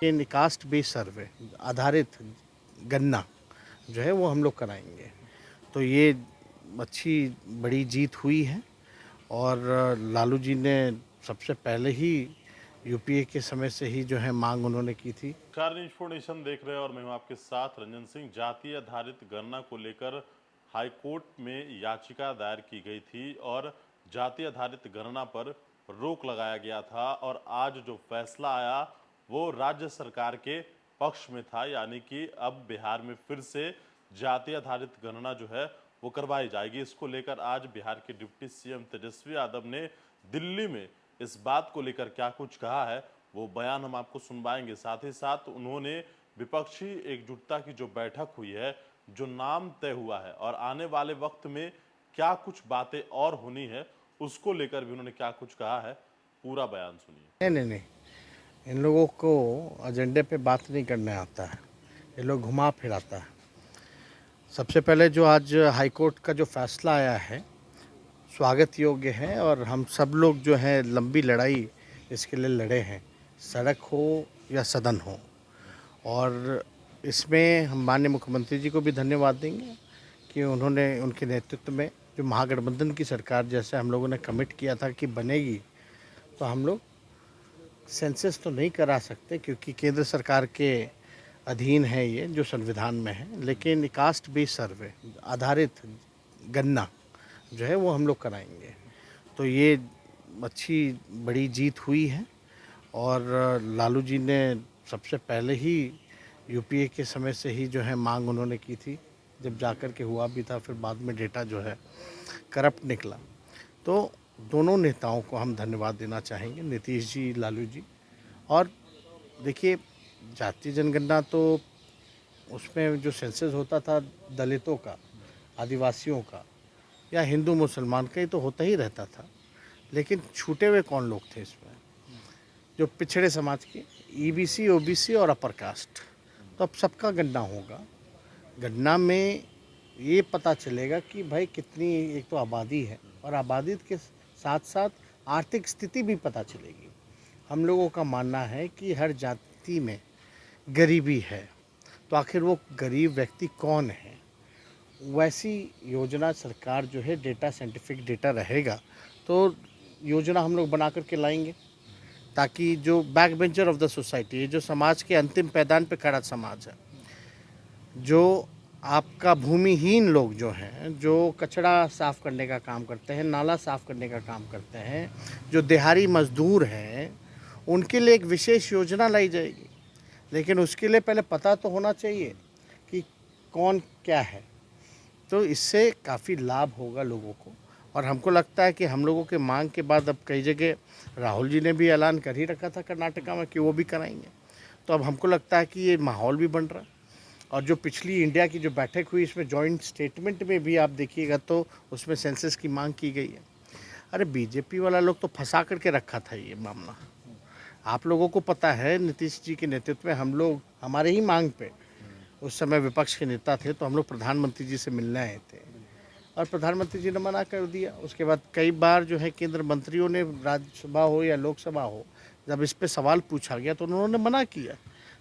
इन caste based सर्वे आधारित गणना जो है वो हम लोग कराएंगे। तो ये अच्छी बड़ी जीत हुई है और लालू जी ने सबसे पहले ही यूपीए के समय से ही जो है मांग उन्होंने की थी। कार न्यूज 4 नेशन देख रहे हैं और मैं हूं आपके साथ रंजन सिंह। जातीय आधारित गणना को लेकर हाईकोर्ट में याचिका दायर की गई थी और जातीय आधारित गणना पर रोक लगाया गया था और आज जो फैसला आया वो राज्य सरकार के पक्ष में था, यानी कि अब बिहार में फिर से जातीय आधारित गणना जो है वो करवाई जाएगी। इसको लेकर आज बिहार के डिप्टी सीएम तेजस्वी यादव ने दिल्ली में इस बात को लेकर क्या कुछ कहा है वो बयान हम आपको सुनवाएंगे। साथ ही साथ उन्होंने विपक्षी एकजुटता की जो बैठक हुई है, जो नाम तय हुआ है और आने वाले वक्त में क्या कुछ बातें और होनी है उसको लेकर भी उन्होंने क्या कुछ कहा है, पूरा बयान सुनिए। नहीं नहीं नहीं, इन लोगों को एजेंडे पे बात नहीं करने आता है, ये लोग घुमा फिराता है। सबसे पहले जो आज हाईकोर्ट का जो फैसला आया है स्वागत योग्य है और हम सब लोग जो है लंबी लड़ाई इसके लिए लड़े हैं, सड़क हो या सदन हो। और इसमें हम माननीय मुख्यमंत्री जी को भी धन्यवाद देंगे कि उन्होंने उनके नेतृत्व में जो महागठबंधन की सरकार जैसे हम लोगों ने कमिट किया था कि बनेगी, तो हम लोग सेंसस तो नहीं करा सकते क्योंकि केंद्र सरकार के अधीन है ये जो संविधान में है, लेकिन कास्ट बेस्ड सर्वे आधारित गणना जो है वो हम लोग कराएंगे। तो ये अच्छी बड़ी जीत हुई है और लालू जी ने सबसे पहले ही यूपीए के समय से ही जो है मांग उन्होंने की थी, जब जाकर के हुआ भी था, फिर बाद में डेटा जो है करप्ट निकला। तो दोनों नेताओं को हम धन्यवाद देना चाहेंगे, नीतीश जी, लालू जी। और देखिए, जातीय जनगणना तो उसमें जो सेंसस होता था दलितों का, आदिवासियों का या हिंदू मुसलमान का, ही तो होता ही रहता था, लेकिन छूटे हुए कौन लोग थे इसमें? जो पिछड़े समाज के ईबीसी, ओबीसी और अपर कास्ट। तो अब सबका गणना होगा। गणना में ये पता चलेगा कि भाई कितनी, एक तो आबादी है और आबादी के साथ साथ आर्थिक स्थिति भी पता चलेगी। हम लोगों का मानना है कि हर जाति में गरीबी है, तो आखिर वो गरीब व्यक्ति कौन है? वैसी योजना सरकार जो है, डेटा साइंटिफिक डेटा रहेगा तो योजना हम लोग बना करके लाएंगे, ताकि जो back bencher of the society, जो समाज के अंतिम पैदान पे खड़ा समाज है, जो आपका भूमिहीन लोग जो हैं, जो कचरा साफ़ करने का काम करते हैं, नाला साफ़ करने का काम करते हैं, जो दिहाड़ी मजदूर हैं, उनके लिए एक विशेष योजना लाई जाएगी। लेकिन उसके लिए पहले पता तो होना चाहिए कि कौन क्या है। तो इससे काफ़ी लाभ होगा लोगों को। और हमको लगता है कि हम लोगों के मांग के बाद अब कई जगह राहुल जी ने भी ऐलान कर ही रखा था कर्नाटका में कि वो भी कराएंगे। तो अब हमको लगता है कि ये माहौल भी बन रहा है। और जो पिछली इंडिया की जो बैठक हुई, इसमें जॉइंट स्टेटमेंट में भी आप देखिएगा तो उसमें सेंसस की मांग की गई है। अरे बीजेपी वाला लोग तो फंसा करके रखा था ये मामला। आप लोगों को पता है, नीतीश जी के नेतृत्व में हम लोग, हमारे ही मांग पे, उस समय विपक्ष के नेता थे, तो हम लोग प्रधानमंत्री जी से मिलने आए थे और प्रधानमंत्री जी ने मना कर दिया। उसके बाद कई बार जो है केंद्र मंत्रियों ने, राज्यसभा हो या लोकसभा हो, जब इस पे सवाल पूछा गया तो उन्होंने मना किया।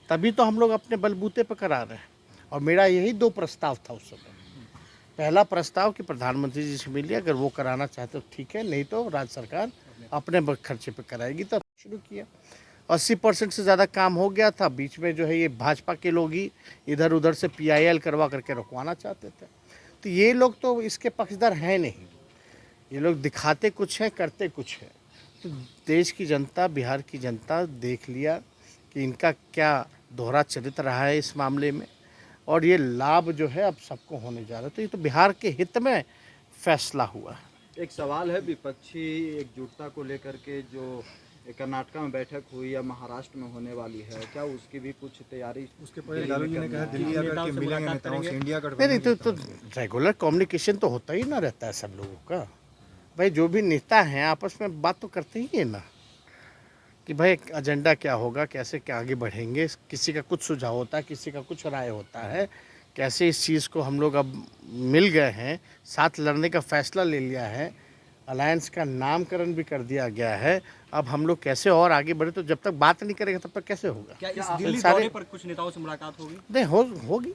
तभी तो हम लोग अपने बलबूते पर करा रहे हैं। और मेरा यही दो प्रस्ताव था उस समय। पहला प्रस्ताव कि प्रधानमंत्री जी से मिलिए, अगर वो कराना चाहते तो ठीक है, नहीं तो राज्य सरकार अपने खर्चे पे कराएगी। तब शुरू किया। 80% से ज़्यादा काम हो गया था। बीच में जो है ये भाजपा के लोग ही इधर उधर से पीआईएल करवा करके रुकवाना चाहते थे। तो ये लोग तो इसके पक्षधर हैं नहीं, ये लोग दिखाते कुछ है, करते कुछ है। तो देश की जनता, बिहार की जनता देख लिया कि इनका क्या दोहरा चरित्र रहा है इस मामले में, और ये लाभ जो है अब सबको होने जा रहा है। तो ये तो बिहार के हित में फैसला हुआ है। एक सवाल है विपक्षी एकजुटता को लेकर के, जो कर्नाटक में बैठक हुई या महाराष्ट्र में होने वाली है, क्या उसकी भी कुछ तैयारी? उसके पहले लालू जी ने कहा दिल्ली आकर के मिलेंगे नेताओं से, इंडिया नहीं गठबंधन तो रेगुलर कम्युनिकेशन तो होता ही ना रहता है सब लोगों का। भाई जो भी नेता हैं आपस में बात तो करते ही है ना, कि भाई एजेंडा क्या होगा, कैसे क्या आगे बढ़ेंगे। किसी का कुछ सुझाव होता है, किसी का कुछ राय होता है, कैसे इस चीज़ को हम लोग अब मिल गए हैं, साथ लड़ने का फैसला ले लिया है। अलायंस का नामकरण भी कर दिया गया है। अब हम लोग कैसे और आगे बढ़े, तो जब तक बात नहीं करेगा तब तक कैसे होगा। क्या इस दिल्ली सारे- दौरे पर कुछ नेताओं से मुलाकात होगी? नहीं होगी।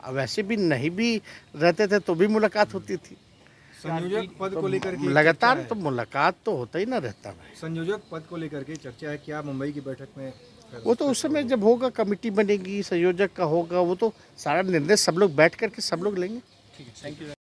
वैसे भी नहीं भी रहते थे तो भी मुलाकात होती थी। संयोजक पद को लेकर के लगातार चर्चा तो मुलाकात तो होता ही ना रहता है। है। संयोजक पद को लेकर के चर्चा है, क्या मुंबई की बैठक में वो तो उस समय जब होगा, कमेटी बनेगी, संयोजक का होगा, वो तो सारा निर्णय सब लोग बैठ करके सब लोग लेंगे। ठीक है, थैंक यू।